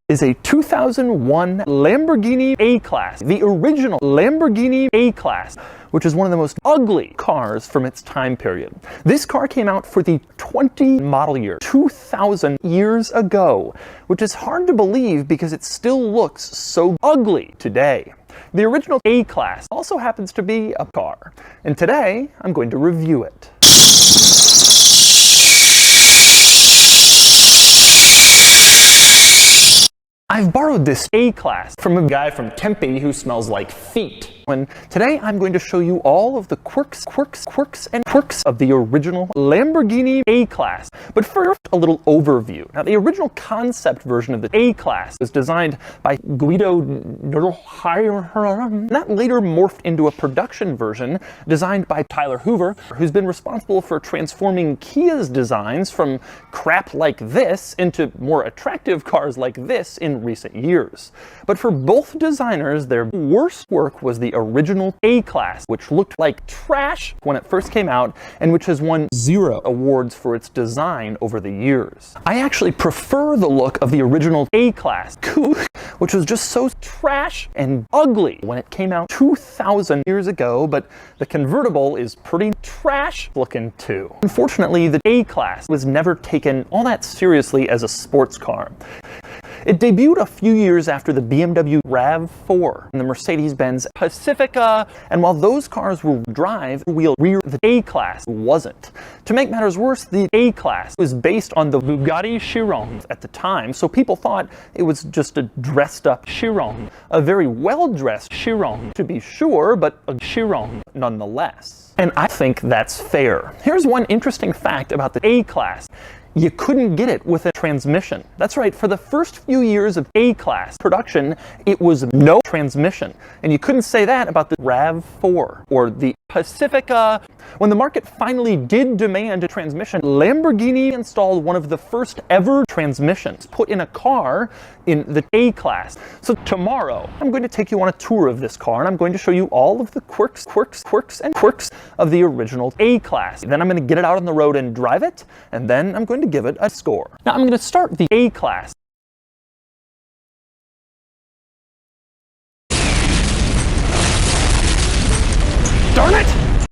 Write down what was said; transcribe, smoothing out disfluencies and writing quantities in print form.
is a 2001 Lamborghini A-Class, the original Lamborghini A-Class, which is one of the most ugly cars from its time period. This car came out for the 20 model year, 2000 years ago, which is hard to believe because it still looks so ugly today. The original A-Class also happens to be a car, and today I'm going to review it. I've borrowed this A-Class from a guy from Tempe who smells like feet. And today I'm going to show you all of the quirks of the original Lamborghini A-Class. But first, a little overview. Now, the original concept version of the A-Class was designed by Guido that later morphed into a production version designed by Tyler Hoover, who's been responsible for transforming Kia's designs from crap like this into more attractive cars like this in recent years. But for both designers, their worst work was the original A-Class, which looked like trash when it first came out and which has won 0 awards for its design over the years. I actually prefer the look of the original A-Class, which was just so trash and ugly when it came out 2000 years ago, but the convertible is pretty trash looking too. Unfortunately, the A-Class was never taken all that seriously as a sports car. It debuted a few years after the BMW RAV4 and the Mercedes-Benz Pacifica, and while those cars will drive wheel rear, the A-Class wasn't. To make matters worse, the A-Class was based on the Bugatti Chiron at the time, so people thought it was just a dressed-up Chiron. A very well-dressed Chiron, to be sure, but a Chiron nonetheless. And I think that's fair. Here's one interesting fact about the A-Class. You couldn't get it with a transmission. That's right, for the first few years of A-Class production, it was no transmission. And you couldn't say that about the RAV4 or the Pacifica. When the market finally did demand a transmission, Lamborghini installed one of the first ever transmissions put in a car in the A-Class. So tomorrow, I'm going to take you on a tour of this car, and I'm going to show you all of the quirks of the original A-Class. Then I'm going to get it out on the road and drive it, and then I'm going to give it a score. Now I'm going to start the A-Class. Darn it!